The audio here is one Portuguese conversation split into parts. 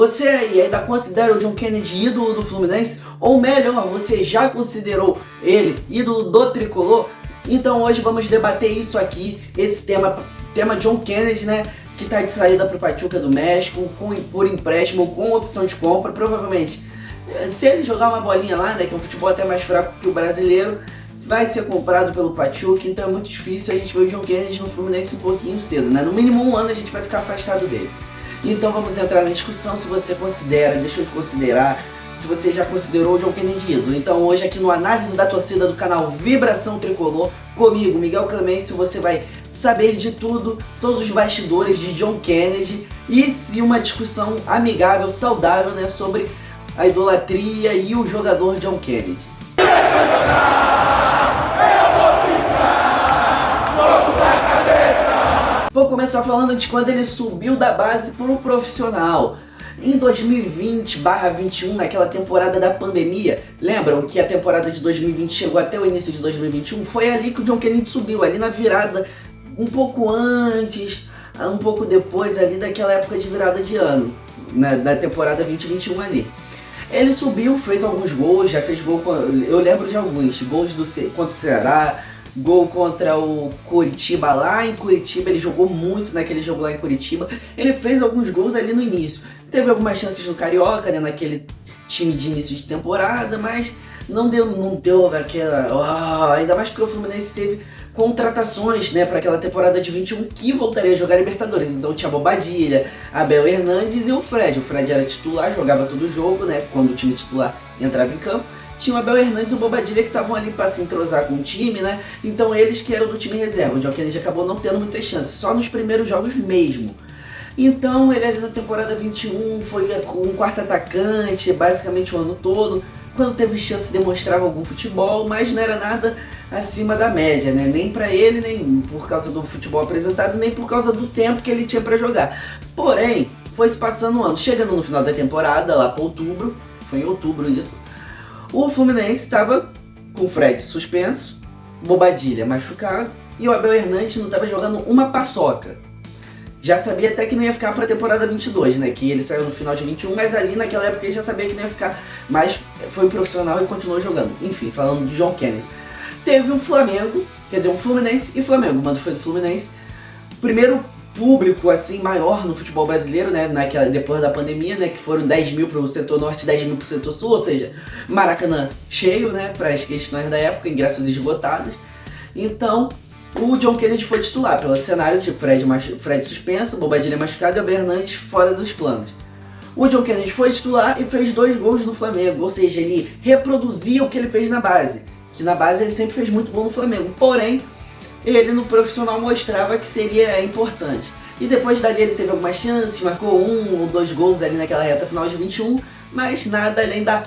Você aí ainda considera o John Kennedy ídolo do Fluminense? Ou melhor, você já considerou ele ídolo do Tricolor? Então hoje vamos debater isso aqui, esse tema John Kennedy, né? Que tá de saída pro Pachuca do México, por empréstimo, com opção de compra, provavelmente. Se ele jogar uma bolinha lá, né, que é um futebol até mais fraco que o brasileiro, vai ser comprado pelo Pachuca, então é muito difícil a gente ver o John Kennedy no Fluminense um pouquinho cedo, né? No mínimo um ano a gente vai ficar afastado dele. Então vamos entrar na discussão se você considera, deixou de considerar, se você já considerou o John Kennedy ídolo. Então hoje aqui no Análise da Torcida do canal Vibração Tricolor, comigo, Miguel Clemêncio, você vai saber de tudo, todos os bastidores de John Kennedy e se uma discussão amigável, saudável, né, sobre a idolatria e o jogador John Kennedy. Vou começar falando de quando ele subiu da base para o profissional. Em 2020/21, naquela temporada da pandemia, lembram que a temporada de 2020 chegou até o início de 2021? Foi ali que o John Kennedy subiu, ali na virada, um pouco antes, um pouco depois ali daquela época de virada de ano, da temporada 2021 ali. Ele subiu, fez alguns gols, já fez gol, eu lembro de alguns, gols contra o Ceará, gol contra o Curitiba lá em Curitiba, ele jogou muito naquele jogo lá em Curitiba, ele fez alguns gols ali no início, teve algumas chances no Carioca, né, naquele time de início de temporada, mas não deu aquela, ainda mais porque o Fluminense teve contratações, né, para aquela temporada de 21 que voltaria a jogar Libertadores. Então tinha Bobadilha, Abel Hernandes e o Fred. O Fred era titular, jogava todo jogo, né, quando o time titular entrava em campo. Tinha o Abel Hernandes e o Bobadilha que estavam ali para se entrosar com o time, né? Então eles que eram do time reserva. O John Kennedy acabou não tendo muitas chances, só nos primeiros jogos mesmo. Então ele ali na temporada 21 foi com um quarto atacante, basicamente o ano todo. Quando teve chance demonstrava algum futebol, mas não era nada acima da média, né? Nem pra ele, nem por causa do futebol apresentado, nem por causa do tempo que ele tinha pra jogar. Porém, foi se passando o ano. Chegando no final da temporada, lá pra outubro, foi em outubro isso, o Fluminense estava com o Fred suspenso, Bobadilha machucado e o Abel Hernandes não estava jogando uma paçoca. Já sabia até que não ia ficar para a temporada 22, né? Que ele saiu no final de 21, mas ali naquela época ele já sabia que não ia ficar. Mas foi profissional e continuou jogando. Enfim, falando de John Kennedy. Teve um Flamengo, quer dizer, um Fluminense e Flamengo. O mando foi do Fluminense. Primeiro público, assim, maior no futebol brasileiro, né? Depois da pandemia, né? Que foram 10 mil pro setor norte e 10 mil pro setor sul. Ou seja, Maracanã cheio, né? Para as questões da época, ingressos esgotados. Então o John Kennedy foi titular, pelo cenário de Fred suspenso, Bobadilha machucado e Abel Hernandes fora dos planos. O John Kennedy foi titular e fez 2 gols no Flamengo, ou seja, ele reproduzia o que ele fez na base, que na base ele sempre fez muito gol no Flamengo, porém, ele no profissional mostrava que seria importante. E depois dali ele teve algumas chances, marcou 1 ou 2 gols ali naquela reta final de 21, mas nada além da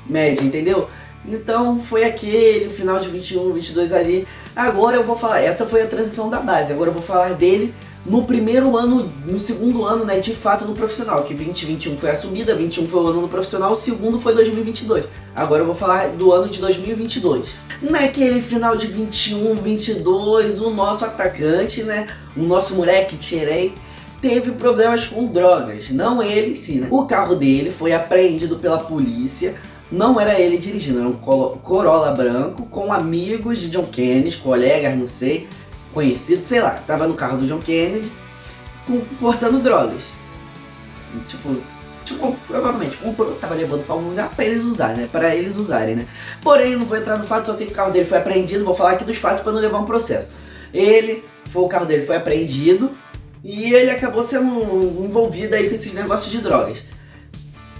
média, entendeu? Então foi aquele final de 21, 22 ali. Agora eu vou falar, essa foi a transição da base, agora eu vou falar dele no primeiro ano, no segundo ano, né, de fato no profissional, que 2021 foi a subida, 21 foi o ano no profissional, o segundo foi 2022. Agora eu vou falar do ano de 2022. Naquele final de 21, 22, o nosso atacante, né, o nosso moleque Tcherei, teve problemas com drogas, não ele em si, né. O carro dele foi apreendido pela polícia. Não era ele dirigindo, era um Corolla branco com amigos de John Kennedy, colegas, não sei, conhecidos, sei lá. Tava no carro do John Kennedy, portando drogas. Tipo, provavelmente comprou, tava levando pra um lugar pra eles usarem, né? Pra eles usarem, né? Porém, não vou entrar no fato, só sei que o carro dele foi apreendido, vou falar aqui dos fatos pra não levar um processo. O carro dele foi apreendido e ele acabou sendo envolvido aí com esses negócios de drogas.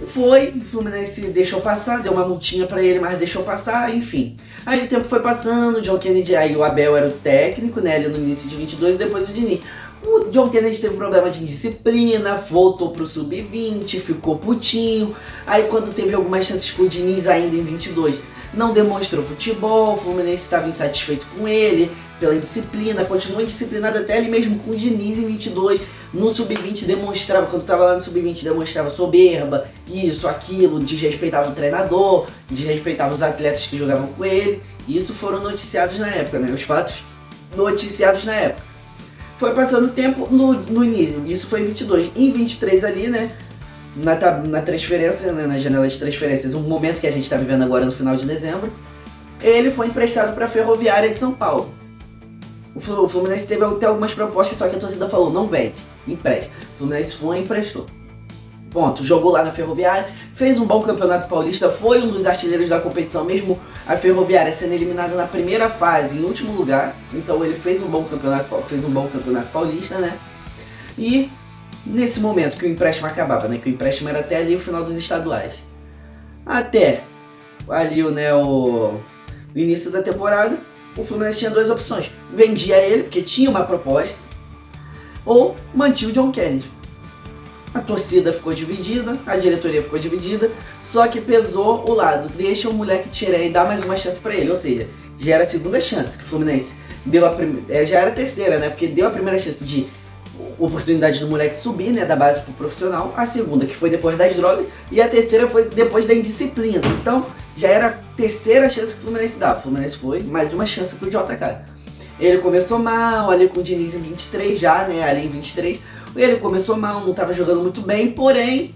O Fluminense deixou passar, deu uma multinha pra ele, mas deixou passar, enfim. Aí o tempo foi passando, o John Kennedy, aí o Abel era o técnico, né, ali no início de 22 e depois o Diniz. O John Kennedy teve problema de indisciplina, voltou pro sub-20, ficou putinho. Aí quando teve algumas chances com o Diniz ainda em 22, não demonstrou futebol, o Fluminense estava insatisfeito com ele, pela indisciplina, continuou indisciplinado até ali mesmo com o Diniz em 22. No sub-20 demonstrava, quando estava lá no sub-20 demonstrava soberba, isso, aquilo, desrespeitava o treinador, desrespeitava os atletas que jogavam com ele. Isso foram noticiados na época, né? Os fatos noticiados na época. Foi passando o tempo no início, isso foi em 22. Em 23 ali, né? na transferência, né, na janela de transferências, um momento que a gente está vivendo agora no final de dezembro, ele foi emprestado para a Ferroviária de São Paulo. O Fluminense teve até algumas propostas, só que a torcida falou, não vende, empresta. O Fluminense foi e emprestou. Ponto, jogou lá na Ferroviária, fez um bom campeonato paulista, foi um dos artilheiros da competição, mesmo a Ferroviária sendo eliminada na primeira fase, em último lugar. Então ele fez um bom campeonato paulista, né? E nesse momento que o empréstimo acabava, né? Que o empréstimo era até ali o final dos estaduais. Até ali, né, o início da temporada, o Fluminense tinha duas opções. Vendia ele, porque tinha uma proposta, ou mantinha o John Kennedy. A torcida ficou dividida, a diretoria ficou dividida, só que pesou o lado, deixa o moleque tirar e dá mais uma chance pra ele, ou seja, já era a segunda chance que o Fluminense deu já era a terceira, né, porque deu a primeira chance de oportunidade do moleque subir, né, da base pro profissional, a segunda que foi depois das drogas e a terceira foi depois da indisciplina, então já era a terceira chance que o Fluminense dava, o Fluminense foi mais uma chance pro JK. Ele começou mal, ali com o Diniz em 23 já, né, ali em 23, ele começou mal, não estava jogando muito bem, porém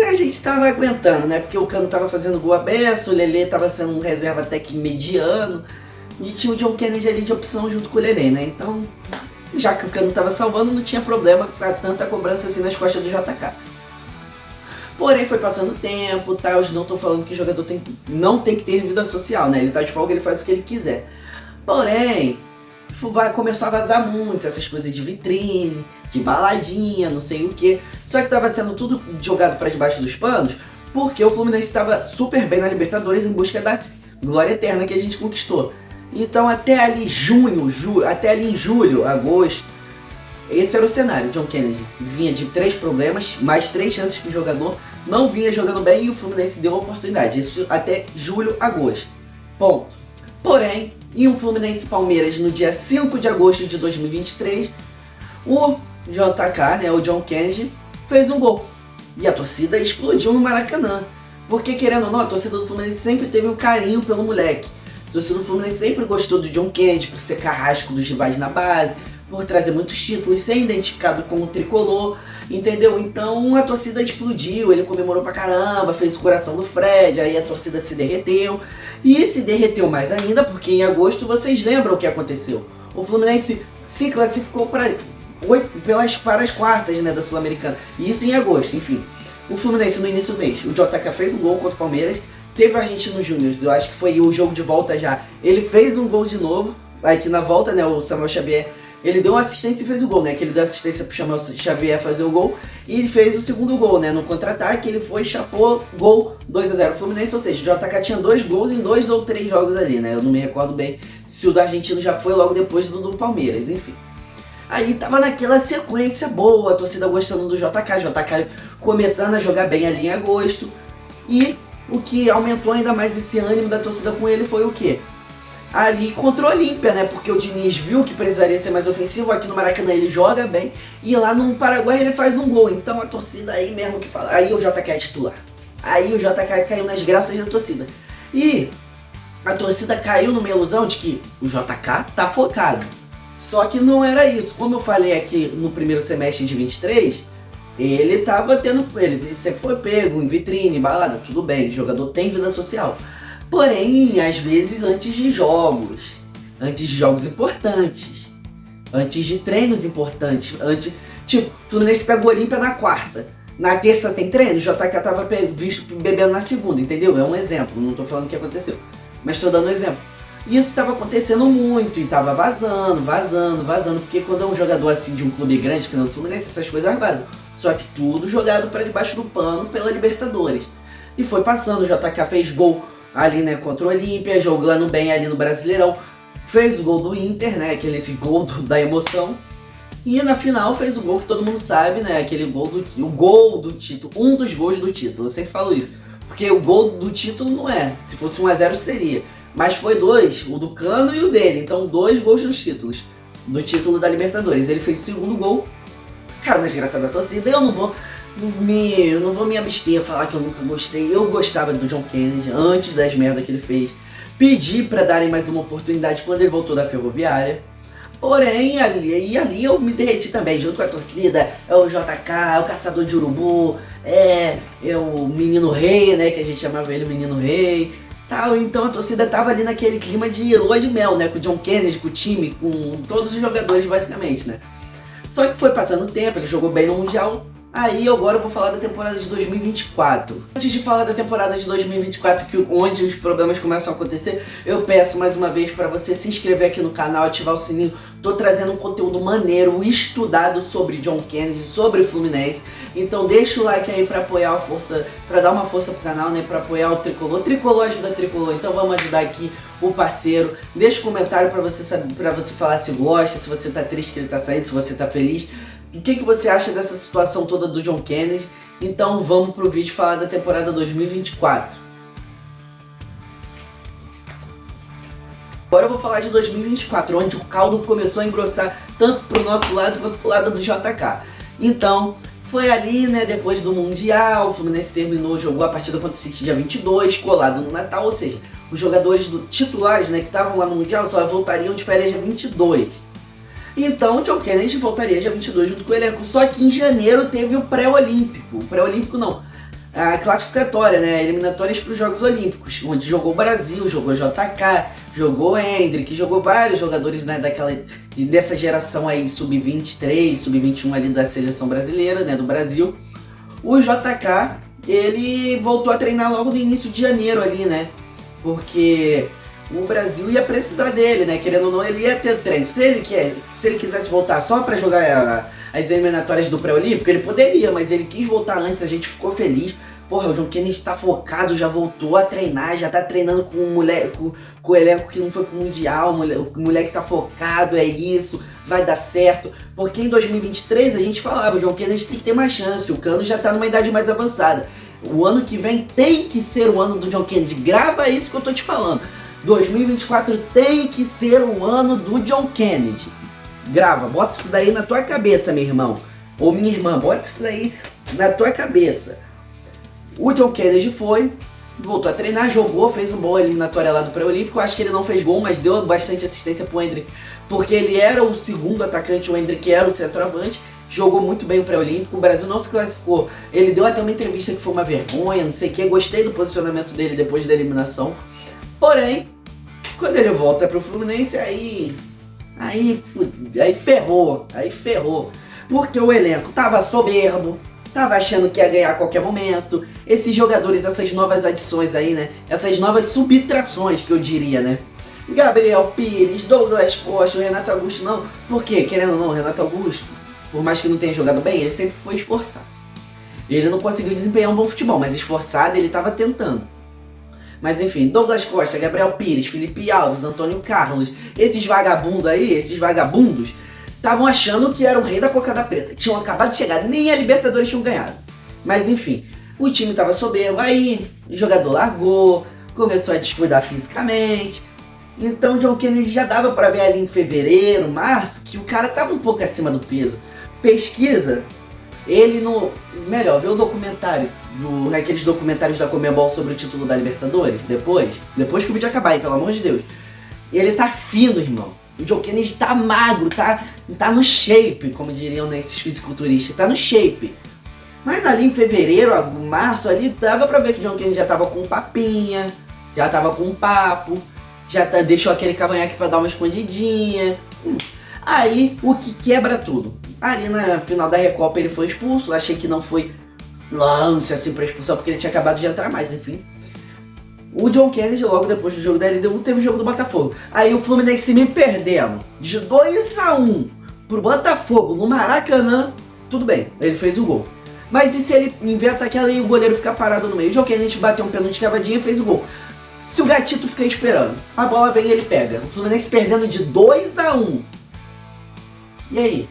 a gente estava aguentando, né? Porque o Cano estava fazendo gol aberto, o Lelê estava sendo um reserva até que mediano e tinha o John Kennedy ali de opção junto com o Lelê, né? Então, já que o Cano estava salvando, não tinha problema com tanta cobrança assim nas costas do JK. Porém, foi passando o tempo, tá? Eu não estou falando que o jogador não tem que ter vida social, né? Ele tá de folga, ele faz o que ele quiser. Porém, começou a vazar muito essas coisas de vitrine, de baladinha, não sei o que. Só que estava sendo tudo jogado para debaixo dos panos, porque o Fluminense estava super bem na Libertadores em busca da glória eterna que a gente conquistou. Então até ali até ali em julho, agosto, esse era o cenário. John Kennedy vinha de 3 problemas, mais 3 chances que o jogador não vinha jogando bem e o Fluminense deu a oportunidade. Isso até julho, agosto. Ponto. Porém, em um Fluminense Palmeiras no dia 5 de agosto de 2023, o JK, né, o John Kennedy, fez um gol. E a torcida explodiu no Maracanã. Porque, querendo ou não, a torcida do Fluminense sempre teve um carinho pelo moleque. A torcida do Fluminense sempre gostou do John Kennedy por ser carrasco dos rivais na base, por trazer muitos títulos, ser identificado como tricolor, entendeu? Então a torcida explodiu, ele comemorou pra caramba, fez o coração do Fred, aí a torcida se derreteu. E se derreteu mais ainda, porque em agosto vocês lembram o que aconteceu. O Fluminense se classificou para as quartas, né, da Sul-Americana. E isso em agosto, enfim. O Fluminense no início do mês, o JK fez um gol contra o Palmeiras, teve o Argentino Júnior, eu acho que foi o jogo de volta já. Ele fez um gol de novo, aqui na volta, né, o Samuel Xavier, ele deu uma assistência e fez o gol, né, que ele deu assistência pro Samuel Xavier fazer o gol, e ele fez o segundo gol, né, no contra-ataque, ele foi, chapou, gol, 2-0 Fluminense, ou seja, o JK tinha 2 gols em 2 ou 3 jogos ali, né, eu não me recordo bem se o do Argentino já foi logo depois do Palmeiras, enfim. Aí tava naquela sequência boa, a torcida gostando do JK começando a jogar bem ali em agosto, e o que aumentou ainda mais esse ânimo da torcida com ele foi o quê? Ali contra o Olímpia, né? Porque o Diniz viu que precisaria ser mais ofensivo, aqui no Maracanã ele joga bem, e lá no Paraguai ele faz um gol, então a torcida aí mesmo que fala, aí o JK é titular. Aí o JK caiu nas graças da torcida. E a torcida caiu numa ilusão de que o JK tá focado. Só que não era isso. Como eu falei aqui no primeiro semestre de 23, ele sempre foi pego em vitrine, balada, tudo bem, o jogador tem vida social. Porém, às vezes antes de jogos importantes, antes de treinos importantes, tipo, o Fluminense pega o Olímpia na quarta, na terça tem treino, o JK tava visto bebendo na segunda, entendeu? É um exemplo, não tô falando o que aconteceu, mas tô dando um exemplo. Isso estava acontecendo muito e estava vazando, porque quando é um jogador assim de um clube grande, que não é o Fluminense, essas coisas vazam. Só que tudo jogado para debaixo do pano pela Libertadores. E foi passando, o JK fez gol ali, né, contra o Olímpia, jogando bem ali no Brasileirão. Fez o gol do Inter, né, esse gol da emoção. E na final fez o gol que todo mundo sabe, né, o gol do título, um dos gols do título, eu sempre falo isso. Porque o gol do título não é, se fosse 1-0 seria. Mas foi 2, o do Cano e o dele, então 2 gols dos títulos, do título da Libertadores. Ele fez o segundo gol, cara, na desgraça da torcida, eu não vou me abster a falar que eu nunca gostei. Eu gostava do John Kennedy antes das merdas que ele fez. Pedi pra darem mais uma oportunidade quando ele voltou da Ferroviária. Porém, ali eu me derreti também, junto com a torcida, é o JK, é o Caçador de Urubu, é o Menino Rei, né, que a gente chamava ele Menino Rei, tal. Então a torcida tava ali naquele clima de lua de mel, né, com o John Kennedy, com o time, com todos os jogadores basicamente, né. Só que foi passando o tempo, ele jogou bem no Mundial. Aí agora eu vou falar da temporada de 2024. Antes de falar da temporada de 2024, onde os problemas começam a acontecer, eu peço mais uma vez para você se inscrever aqui no canal, ativar o sininho. Tô trazendo um conteúdo maneiro, estudado sobre John Kennedy, sobre o Fluminense. Então deixa o like aí para apoiar a força, para dar uma força pro canal, né, para apoiar o Tricolor. Tricolor ajuda Tricolor, então vamos ajudar aqui o parceiro. Deixa um comentário para você saber, para você falar se gosta, se você tá triste que ele tá saindo, se você tá feliz. O que você acha dessa situação toda do John Kennedy? Então vamos pro vídeo falar da temporada 2024. Agora eu vou falar de 2024, onde o caldo começou a engrossar tanto pro nosso lado quanto pro lado do JK. Então, foi ali, né, depois do Mundial, o Fluminense terminou, jogou a partida contra o City dia 22, colado no Natal, ou seja, os jogadores titulares, né, que estavam lá no Mundial só voltariam de férias dia 22. Então o John Kennedy voltaria dia 22 junto com o elenco, só que em janeiro teve o pré-olímpico, a classificatória, né, eliminatórias para os Jogos Olímpicos, onde jogou o Brasil, jogou o JK, jogou o Hendrick, jogou vários jogadores, né, dessa geração aí, sub-23, sub-21 ali da seleção brasileira, né, do Brasil. O JK, ele voltou a treinar logo no início de janeiro ali, né, porque o Brasil ia precisar dele, né? Querendo ou não, ele ia ter treino. Se ele quisesse voltar só para jogar as eliminatórias do pré-olímpico, ele poderia, mas ele quis voltar antes, a gente ficou feliz. Porra, o John Kennedy tá focado, já voltou a treinar, já tá treinando com o elenco que não foi pro Mundial, o moleque tá focado, é isso, vai dar certo. Porque em 2023 a gente falava, o John Kennedy tem que ter mais chance, o Cano já tá numa idade mais avançada. O ano que vem tem que ser o ano do John Kennedy, grava isso que eu tô te falando. 2024 tem que ser o ano do John Kennedy. Grava, bota isso daí na tua cabeça, meu irmão. Ou minha irmã, bota isso daí na tua cabeça. O John Kennedy voltou a treinar, jogou, fez uma boa eliminatória lá do pré-olímpico. Acho que ele não fez gol, mas deu bastante assistência pro Hendrick, porque ele era o segundo atacante, o Hendrick era o centroavante. Jogou muito bem o pré-olímpico, o Brasil não se classificou. Ele deu até uma entrevista que foi uma vergonha, não sei o que. Gostei do posicionamento dele depois da eliminação. Porém, quando ele volta pro Fluminense, aí ferrou. Porque o elenco tava soberbo, tava achando que ia ganhar a qualquer momento. Esses jogadores, essas novas adições aí, né? Essas novas subtrações, que eu diria, né? Gabriel Pires, Douglas Costa, Renato Augusto, não. Por quê? Querendo ou não, Renato Augusto, por mais que não tenha jogado bem, ele sempre foi esforçado. Ele não conseguiu desempenhar um bom futebol, mas esforçado ele tava tentando. Mas enfim, Douglas Costa, Gabriel Pires, Felipe Alves, Antônio Carlos, esses vagabundos, estavam achando que era o rei da cocada preta. Tinham acabado de chegar, nem a Libertadores tinham ganhado. Mas enfim, o time estava soberbo, aí o jogador largou, começou a descuidar fisicamente. Então o John Kennedy já dava para ver ali em fevereiro, março, que o cara estava um pouco acima do peso. Pesquisa, ele no... Melhor, vê o documentário, aqueles documentários da Conmebol sobre o título da Libertadores, depois que o vídeo acabar, aí, pelo amor de Deus. Ele tá fino, irmão. O John Kennedy tá magro, tá no shape, como diriam esses fisiculturistas, tá no shape. Mas ali em fevereiro, março, ali dava pra ver que o John Kennedy já tava com papinha, já tava com papo, deixou aquele cavanhaque pra dar uma escondidinha. Aí, o que quebra tudo? Ali na final da Recopa ele foi expulso, achei que não foi lance assim pra expulsão, porque ele tinha acabado de entrar, mas enfim. O John Kennedy, logo depois do jogo da LDU, teve o jogo do Botafogo. Aí o Fluminense me perdendo de 2-1 pro Botafogo no Maracanã, tudo bem, ele fez o gol. Mas e se ele inventa aquela e o goleiro fica parado no meio? O John Kennedy bateu um pênalti de cavadinha e fez o gol. Se o Gatito ficar esperando, a bola vem e ele pega. O Fluminense perdendo de 2-1. E aí?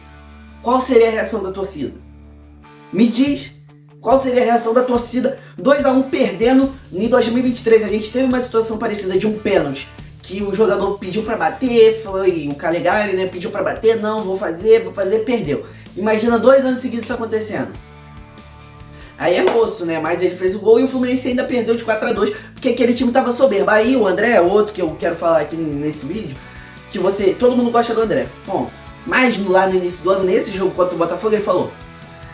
Qual seria a reação da torcida? Me diz, qual seria a reação da torcida? 2-1 perdendo em 2023. A gente teve uma situação parecida de um pênalti, que o jogador pediu pra bater, foi o Calegari, né? Pediu pra bater, não, vou fazer, perdeu. Imagina 2 anos seguidos isso acontecendo. Aí é osso, né? Mas ele fez o gol e o Fluminense ainda perdeu de 4-2, porque aquele time tava soberbo. Aí o André, outro que eu quero falar aqui nesse vídeo, que todo mundo gosta do André, ponto. Mas lá no início do ano, nesse jogo contra o Botafogo, ele falou.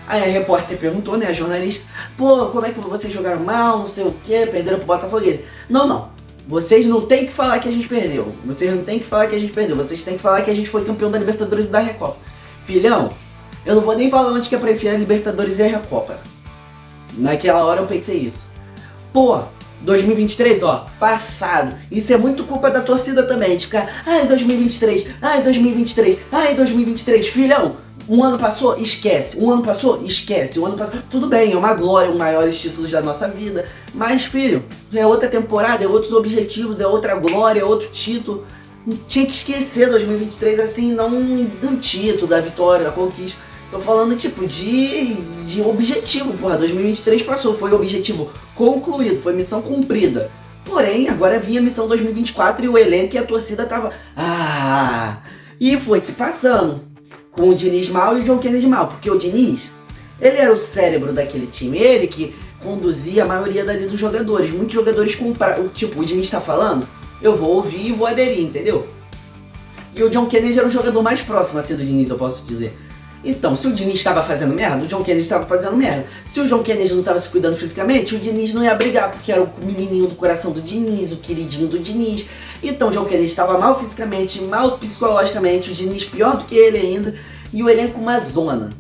Aí a repórter perguntou, né, a jornalista, pô, como é que vocês jogaram mal, não sei o que, perderam pro Botafogo? Ele, não, vocês não tem que falar que a gente perdeu, vocês têm que falar que a gente foi campeão da Libertadores e da Recopa. Filhão, eu não vou nem falar onde que é pra enfiar a Libertadores e a Recopa. Naquela hora eu pensei isso. Pô, 2023, ó, passado. Isso é muito culpa da torcida também, de ficar, 2023, 2023. Filhão, um ano passou, esquece. Tudo bem, é uma glória, um maiores títulos da nossa vida. Mas, filho, é outra temporada, é outros objetivos, é outra glória, é outro título. Tinha que esquecer 2023 assim, não do título, da vitória, da conquista. Tô falando tipo de objetivo, porra. 2023 passou, foi objetivo concluído, foi missão cumprida. Porém, agora vinha a missão 2024 e o elenco e a torcida tava... E foi se passando. Com o Diniz mal e o John Kennedy mal. Porque o Diniz, ele era o cérebro daquele time. Ele que conduzia a maioria dali dos jogadores. Muitos jogadores compraram... Tipo, o Diniz tá falando, eu vou ouvir e vou aderir, entendeu? E o John Kennedy era o jogador mais próximo assim do Diniz, eu posso dizer. Então, se o Diniz estava fazendo merda, o John Kennedy estava fazendo merda. Se o John Kennedy não estava se cuidando fisicamente, o Diniz não ia brigar, porque era o menininho do coração do Diniz, o queridinho do Diniz. Então o John Kennedy estava mal fisicamente, mal psicologicamente, o Diniz pior do que ele ainda, e o elenco uma zona.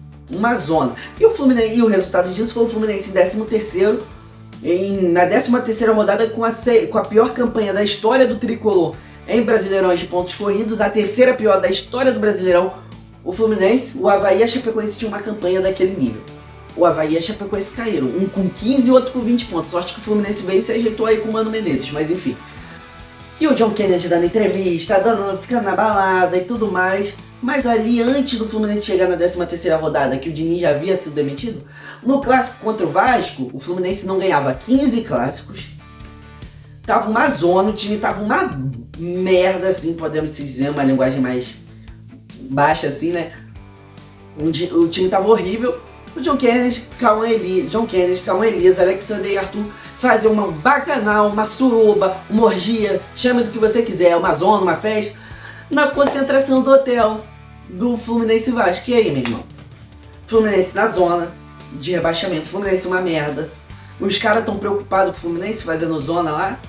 E o Fluminense, e o resultado disso foi o Fluminense 13º, na 13ª rodada com a pior campanha da história do Tricolor em Brasileirões de pontos corridos, a terceira pior da história do Brasileirão. O Fluminense, o Avaí e a Chapecoense tinham uma campanha daquele nível. O Avaí e a Chapecoense caíram, um com 15 e outro com 20 pontos. Sorte que o Fluminense veio e se ajeitou aí com o Mano Menezes, mas enfim. E o John Kennedy dando entrevista, ficando na balada e tudo mais. Mas ali, antes do Fluminense chegar na 13ª rodada, que o Diniz já havia sido demitido, no clássico contra o Vasco, o Fluminense não ganhava 15 clássicos. Tava uma zona, o time tava uma merda, assim, podemos dizer, uma linguagem mais baixa assim, né? O time tava horrível. O John Kennedy, Cauã Elias, Alexander e Arthur faziam uma bacanal, uma suruba, uma orgia, chame do que você quiser, uma zona, uma festa, na concentração do hotel do Fluminense Vasco. E aí, meu irmão? Fluminense na zona de rebaixamento, Fluminense uma merda. Os caras tão preocupados com o Fluminense fazendo zona lá,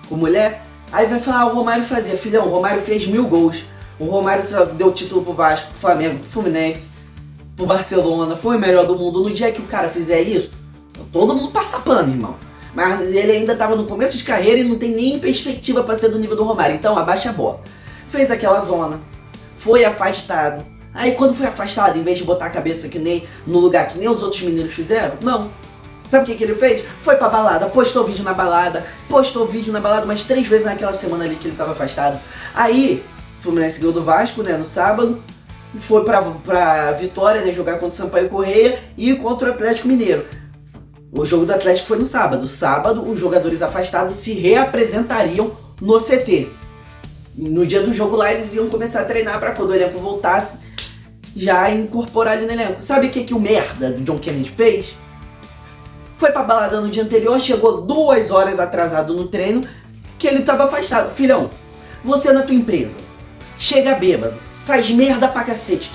com mulher. Aí vai falar, o Romário fazia. Filhão, o Romário fez 1000 gols. O Romário deu título pro Vasco, pro Flamengo, pro Fluminense, pro Barcelona, foi o melhor do mundo. No dia que o cara fizer isso, todo mundo passa pano, irmão. Mas ele ainda tava no começo de carreira e não tem nem perspectiva pra ser do nível do Romário. Então abaixa a bola. Fez aquela zona, foi afastado. Aí quando foi afastado, em vez de botar a cabeça que nem no lugar que nem os outros meninos fizeram, não. Sabe o que ele fez? Foi pra balada, postou vídeo na balada umas 3 vezes naquela semana ali que ele tava afastado. Aí o Fluminense ganhou do Vasco, né, no sábado, foi pra Vitória, né, jogar contra o Sampaio Corrêa e contra o Atlético Mineiro. O jogo do Atlético foi no sábado. Sábado, os jogadores afastados se reapresentariam no CT. No dia do jogo lá, eles iam começar a treinar pra quando o elenco voltasse, já incorporar ali no elenco. Sabe o que o merda do John Kennedy fez? Foi pra balada no dia anterior, chegou 2 horas atrasado no treino, que ele tava afastado. Filhão, você na tua empresa chega bêbado, faz merda pra cacete,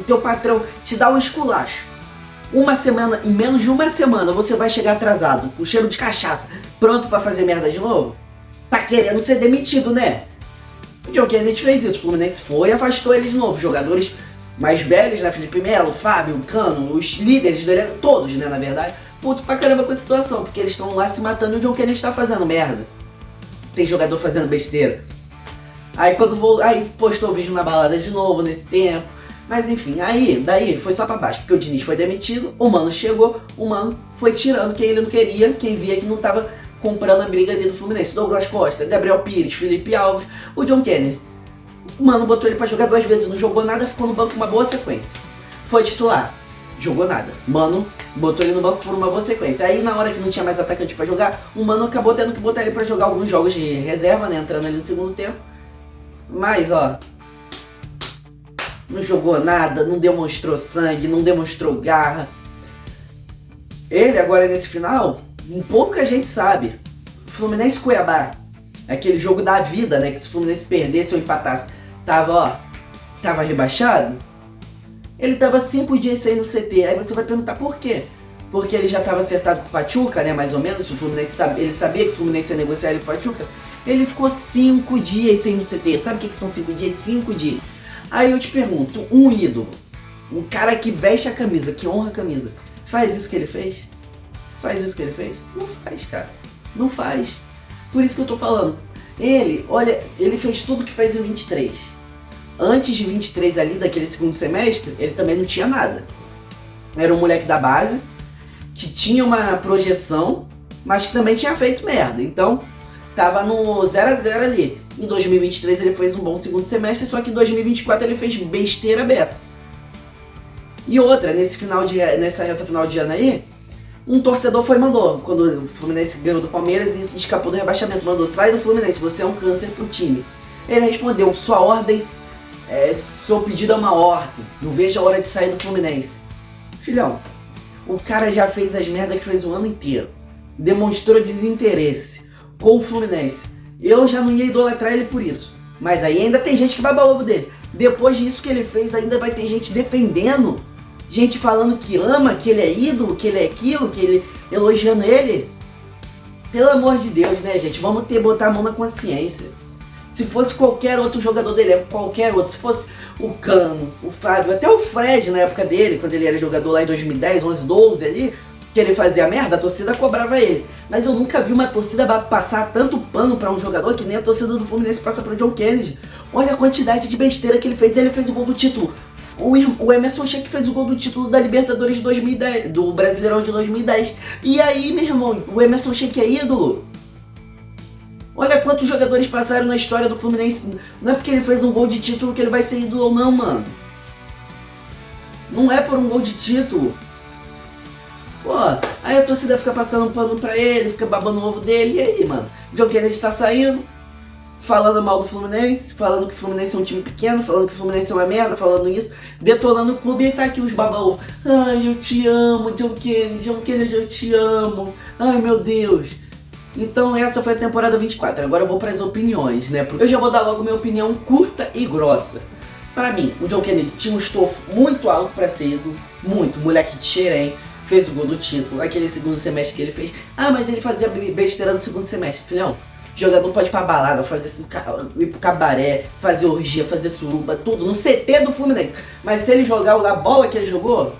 teu patrão te dá um esculacho. Em menos de uma semana você vai chegar atrasado, com cheiro de cachaça, pronto pra fazer merda de novo? Tá querendo ser demitido, né? O John Kennedy fez isso, o Fluminense foi e afastou ele de novo. Jogadores mais velhos, né? Felipe Melo, Fábio, Cano, os líderes do elenco, todos, né, na verdade, puto pra caramba com a situação, porque eles estão lá se matando e o John Kennedy tá fazendo merda. Tem jogador fazendo besteira. Aí aí postou o vídeo na balada de novo nesse tempo. Mas enfim, daí foi só pra baixo, porque o Diniz foi demitido, o Mano chegou, o Mano foi tirando quem ele não queria, quem via que não tava comprando a briga ali do Fluminense. Douglas Costa, Gabriel Pires, Felipe Alves, o John Kennedy. O Mano botou ele pra jogar 2 vezes, não jogou nada, ficou no banco uma boa sequência. Foi titular, jogou nada. Mano botou ele no banco por uma boa sequência. Aí na hora que não tinha mais atacante pra jogar, o Mano acabou tendo que botar ele pra jogar alguns jogos de reserva, né, entrando ali no segundo tempo. Mas ó, não jogou nada, não demonstrou sangue, não demonstrou garra. Ele agora nesse final, pouca gente sabe. Fluminense Cuiabá, aquele jogo da vida, né, que se o Fluminense perdesse ou empatasse, tava rebaixado, ele tava 5 dias sem ir no CT. Aí você vai perguntar por quê? Porque ele já tava acertado com o Pachuca, né, mais ou menos, ele sabia que o Fluminense ia negociar ele com o Pachuca. Ele ficou 5 dias sem ir no CT. Sabe o que são 5 dias? 5 dias. Aí eu te pergunto, um ídolo, um cara que veste a camisa, que honra a camisa, faz isso que ele fez? Faz isso que ele fez? Não faz, cara. Não faz. Por isso que eu tô falando. Ele fez tudo que fez em 23. Antes de 23 ali, daquele segundo semestre, ele também não tinha nada. Era um moleque da base, que tinha uma projeção, mas que também tinha feito merda. Então, tava no 0-0 ali. Em 2023 ele fez um bom segundo semestre, só que em 2024 ele fez besteira beça. E outra, nessa reta final de ano aí, um torcedor mandou, quando o Fluminense ganhou do Palmeiras e se escapou do rebaixamento, mandou: sai do Fluminense, você é um câncer pro time. Ele respondeu: sua ordem, seu pedido é uma ordem, não vejo a hora de sair do Fluminense. Filhão, o cara já fez as merdas que fez o ano inteiro, demonstrou desinteresse com o Fluminense. Eu já não ia idolatrar ele por isso, mas aí ainda tem gente que baba ovo dele. Depois disso que ele fez, ainda vai ter gente defendendo, gente falando que ama, que ele é ídolo, que ele é aquilo, que ele elogiando ele. Pelo amor de Deus, né, gente? Vamos botar a mão na consciência. Se fosse qualquer outro jogador dele, qualquer outro, se fosse o Cano, o Fábio, até o Fred na época dele, quando ele era jogador lá em 2010, 11, 12 ali, que ele fazia merda, a torcida cobrava ele. Mas eu nunca vi uma torcida passar tanto pano pra um jogador que nem a torcida do Fluminense passa pro John Kennedy. Olha a quantidade de besteira que ele fez. Ele fez o gol do título. O Emerson Sheik fez o gol do título da Libertadores de 2010, do Brasileirão de 2010. E aí, meu irmão, o Emerson Sheik é ídolo? Olha quantos jogadores passaram na história do Fluminense. Não é porque ele fez um gol de título que ele vai ser ídolo ou não, mano. Não é por um gol de título. Pô, aí a torcida fica passando pano pra ele, fica babando o ovo dele. E aí, mano? O John Kennedy tá saindo, falando mal do Fluminense, falando que o Fluminense é um time pequeno, falando que o Fluminense é uma merda, falando isso, detonando o clube, e tá aqui os babaú. Ai, eu te amo, John Kennedy, eu te amo. Ai, meu Deus. Então essa foi a temporada 24, agora eu vou para as opiniões, né? Porque eu já vou dar logo minha opinião curta e grossa. Pra mim, o John Kennedy tinha um estofo muito alto pra ser ídolo, muito, moleque de xerém, fez o gol do título, aquele segundo semestre que ele fez. Ah, mas ele fazia besteira no segundo semestre. Filhão, jogador pode ir pra balada, ir pro cabaré, fazer orgia, fazer suruba, tudo, no CT do Fluminense. Mas se ele jogar a bola que ele jogou,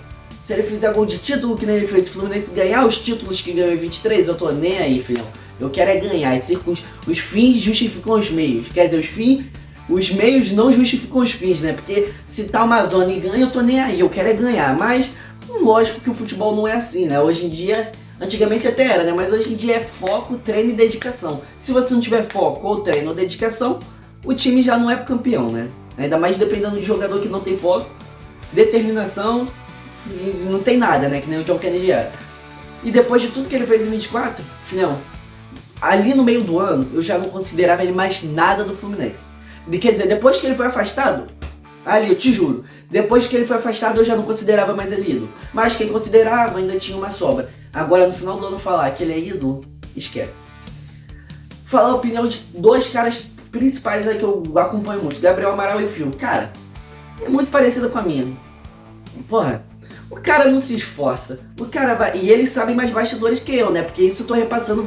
se ele fizer gol de título que nem ele fez, o Fluminense ganhar os títulos que ganhou em 23, eu tô nem aí, filhão. Eu quero é ganhar, os fins justificam os meios. Quer dizer, os meios não justificam os fins, né? Porque se tá uma zona e ganha, eu tô nem aí, eu quero é ganhar. Mas, lógico que o futebol não é assim, né? Hoje em dia, antigamente até era, né? Mas hoje em dia é foco, treino e dedicação. Se você não tiver foco, ou treino ou dedicação, o time já não é campeão, né? Ainda mais dependendo de jogador que não tem foco, determinação, e não tem nada, né? Que nem o John Kennedy era. E depois de tudo que ele fez em 24, filhão, ali no meio do ano, eu já não considerava ele mais nada do Fluminense. Quer dizer, depois que ele foi afastado, ali, eu te juro, depois que ele foi afastado eu já não considerava mais ele ídolo. Mas quem considerava ainda tinha uma sobra. Agora no final do ano falar que ele é ídolo, esquece. Falar a opinião de dois caras principais aí que eu acompanho muito, Gabriel Amaral e o Fio. Cara, é muito parecida com a minha. Porra, o cara não se esforça, o cara vai... E eles sabem mais bastidores que eu, né? Porque isso eu tô repassando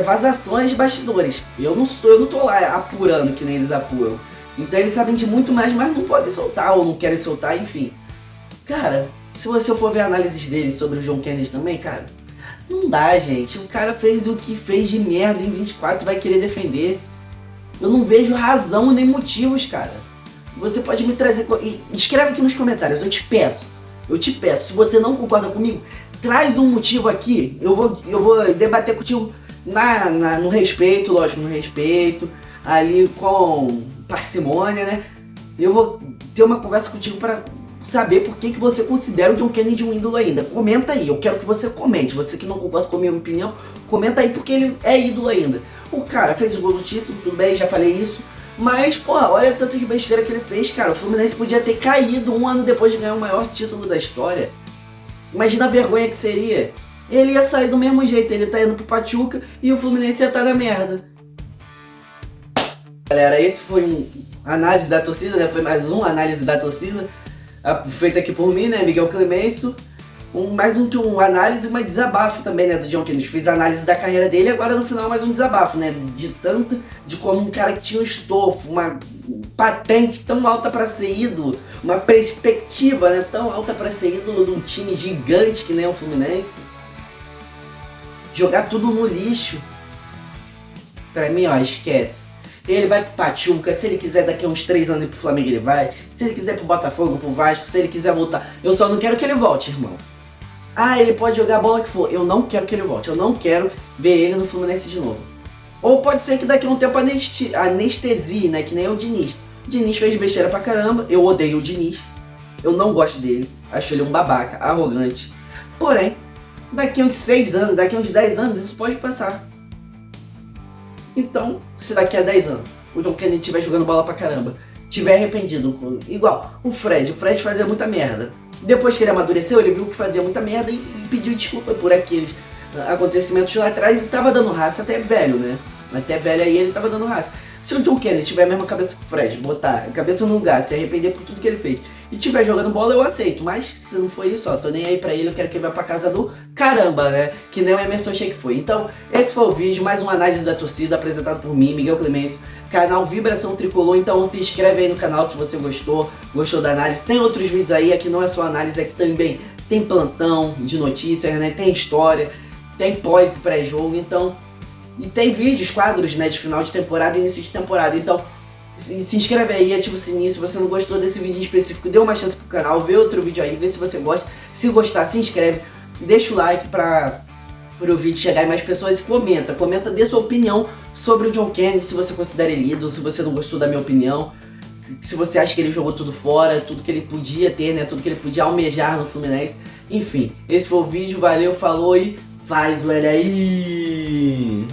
vazações de bastidores. Eu não tô lá apurando que nem eles apuram. Então eles sabem de muito mais, mas não podem soltar ou não querem soltar, enfim. Cara, se você for ver análises dele sobre o John Kennedy também, cara, não dá, gente. O cara fez o que fez de merda em 24 e vai querer defender. Eu não vejo razão nem motivos, cara. Você pode me trazer... Escreve aqui nos comentários, eu te peço. Se você não concorda comigo, traz um motivo aqui. Eu vou debater contigo no respeito, lógico, no respeito, ali com parcimônia, né? Eu vou ter uma conversa contigo para saber por que você considera o John Kennedy um ídolo ainda. Comenta aí, eu quero que você comente. Você que não concorda com a minha opinião, comenta aí porque ele é ídolo ainda. O cara fez o gol do título, tudo bem, já falei isso. Mas, porra, olha tanto de besteira que ele fez, cara. O Fluminense podia ter caído um ano depois de ganhar o maior título da história. Imagina a vergonha que seria. Ele ia sair do mesmo jeito, ele tá indo pro Pachuca e o Fluminense ia estar na merda. Galera, esse foi análise da torcida, né? Foi mais um análise da torcida, feita aqui por mim, né, Miguel Clemencio. Mais um análise e uma desabafo também, né, do John Kennedy. Fiz a análise da carreira dele e agora no final mais um desabafo, né, de como um cara que tinha um estofo, uma patente tão alta para ser ídolo, uma perspectiva, né, tão alta para ser ídolo de um time gigante que nem o Fluminense, jogar tudo no lixo. Pra mim, ó, esquece. Ele vai pro Pachuca, se ele quiser daqui a uns 3 anos ir pro Flamengo ele vai, se ele quiser pro Botafogo, pro Vasco, se ele quiser voltar. Eu só não quero que ele volte, irmão. Ah, ele pode jogar a bola que for. Eu não quero que ele volte. Eu não quero ver ele no Fluminense de novo. Ou pode ser que daqui a um tempo anestesie, né? Que nem o Diniz. O Diniz fez besteira pra caramba. Eu odeio o Diniz. Eu não gosto dele. Acho ele um babaca, arrogante. Porém, daqui a uns 6 anos, daqui a uns 10 anos, isso pode passar. Então, se daqui a 10 anos o John Kennedy estiver jogando bola pra caramba, estiver arrependido, igual o Fred fazia muita merda. Depois que ele amadureceu, ele viu que fazia muita merda e pediu desculpa por aqueles acontecimentos lá atrás e tava dando raça até velho, né? Até velho aí ele tava dando raça. Se o John Kennedy tiver a mesma cabeça que o Fred, botar a cabeça no lugar, se arrepender por tudo que ele fez e tiver jogando bola, eu aceito. Mas se não for isso, ó, tô nem aí pra ele, eu quero que ele vá pra casa do caramba, né? Que nem o Emerson Sheik foi. Então, esse foi o vídeo, mais uma análise da torcida apresentado por mim, Miguel Clemencio, canal Vibração Tricolor. Então se inscreve aí no canal se você gostou da análise. Tem outros vídeos aí, aqui não é só análise, aqui também tem plantão de notícias, né? Tem história, tem pós e pré-jogo, então... E tem vídeos, quadros, né, de final de temporada e início de temporada. Então, se inscreve aí, ativa o sininho. Se você não gostou desse vídeo em específico, dê uma chance pro canal, vê outro vídeo aí, vê se você gosta. Se gostar, se inscreve, deixa o like para o vídeo chegar em mais pessoas e comenta. Comenta, dê sua opinião sobre o John Kennedy, se você considera ele ídolo, se você não gostou da minha opinião. Se você acha que ele jogou tudo fora, tudo que ele podia ter, né, tudo que ele podia almejar no Fluminense. Enfim, esse foi o vídeo, valeu, falou e faz o L aí!